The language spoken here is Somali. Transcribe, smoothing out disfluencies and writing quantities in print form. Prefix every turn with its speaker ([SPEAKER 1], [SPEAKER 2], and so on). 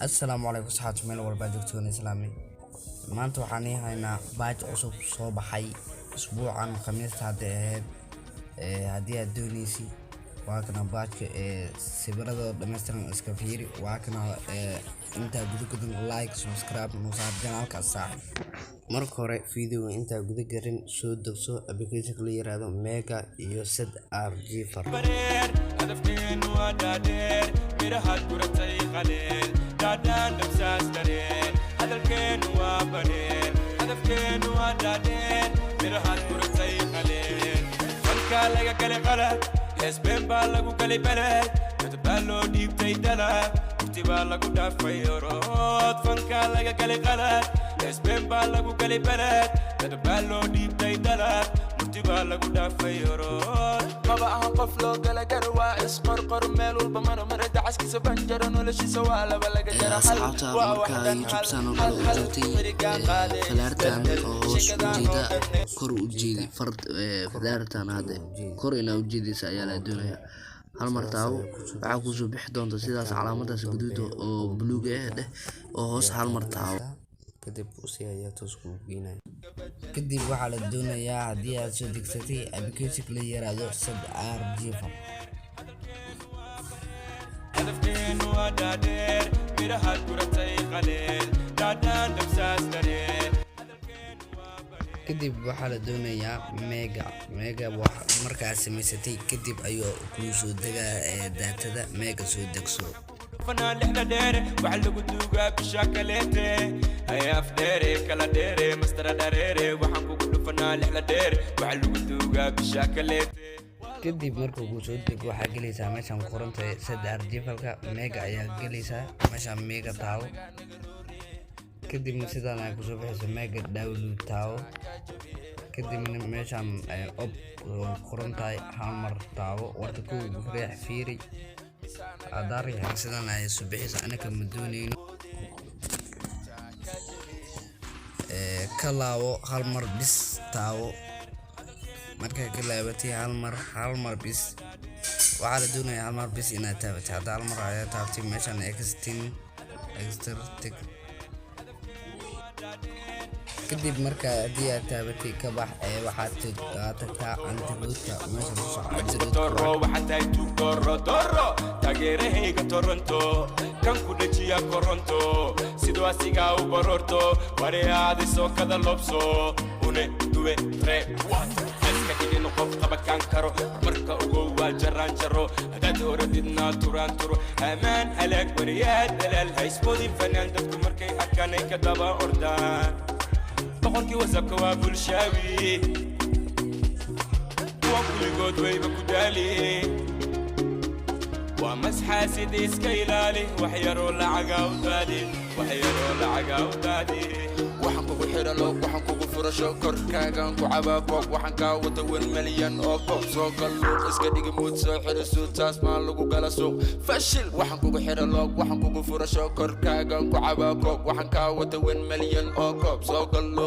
[SPEAKER 1] السلام عليكم صحابتي meel walba joogtaan islaami maanta waxaan haynaa baaj cusub soo baxay usbuucan khamiista ahayd hadii aad doonaysi waa kana baajka sawirada dhameystiran iska fiiri waa kana inta gudaha like subscribe noo saar channelka saaxib marka hore video inta gudaha garin soo degso application la yiraahdo mega iyo ZRG far hadafkeenu waa dhaadheer miraha guratay qaleel دادان دبساس دارين هدفكين وابنين هدفكين ودادين مرهات كرسي خلين فانكا لغا كالي غلط حسبين بالغو كالي بلد كتبالو ديب تيدلا كتبالغو دافي ورود فانكا لغا كالي غلط حسبين بالغو كالي بلد كتبالو ديب تيدلا كتبالغو دافي ورود مبا قف لو قال قروا اسقرقر ميل والبمر مرد عسكي سبنجرن ولا شي سواله بلا جرى حل واحد حل فلارتان جيدا كور وجيدي فرد فلارتان هذا كور إنا وجيدي سايا الدنيا هل مرتاو waxaa ku soo bixi doonta sidaas calaamadaas guduud oo buluug ah oo hoos hal martaaw kadib si ay toosku geynay kadib waxa la doonayaa hadii aad soo degsatay application la yiraahdo ZRG هدفكين ودادير ميرها كرتي قليل دادان دبساس دارين kadib waxa la doonayaa mega markaas samaysatay kadib ayuu ku soo degaa daatada mega soo degso فنان لحنا ديري وعلقو دوغا بشاكليتي هيا فديري كلا ديري مستر داريري وحنكو كل فنان لحنا ديري وعلقو دوغا بشاكليتي kadib markuu ku soo dego waxa galaysaa meeshan qoranta ZRG falka mega ayaa galaysaa meeshan mega taal kadib sidaan ay ku soo baxayso mega download taal kadib meeshan op qoranta hal mar taal warta ku riix fiiri adari sidaan ay soo baxayso anaka ma doonayno kalaawo hal mar bis taal marka galaabatay hal mar bis waxa la doonayaa hal mar bis inaad taabato hada hal mar ayaa taabtay meeshan extra kadib marka hadii aad taabatay ka bax waxaad tagtaa antibuudka meesha ku socdo doro waxa ay doro taageerahayga Toronto kan ku dhajiya Toronto sidoo asiga u barorto wariyaadi soo kada lobso une duwe tre كدين قف قبكان كرو مركا وجوا جران جرو هداد وردنا توران تورو أمان هلاك ورياد دلال هيسبودي الفنان دفتو مركي أكاني كدابا أردان بقولكي وزاكوا بولشاوي وكل جود ويبكو دالي ومسحة سيدي سكيلالي وحيرو لعقا ودادي وحيرو لعقا ودادي وحنكو حيرلو وحنكو فرشو كركاغان كو عبابوك وحنكا وتوين مليان او كوب سو قلو اسكا ديغي موت سو حرسو تاس ما لغو قالا سوق فشل وحنكو حيرلو وحنكو فرشو كركاغان كو عبابوك وحنكا وتوين مليان او كوب سو قلو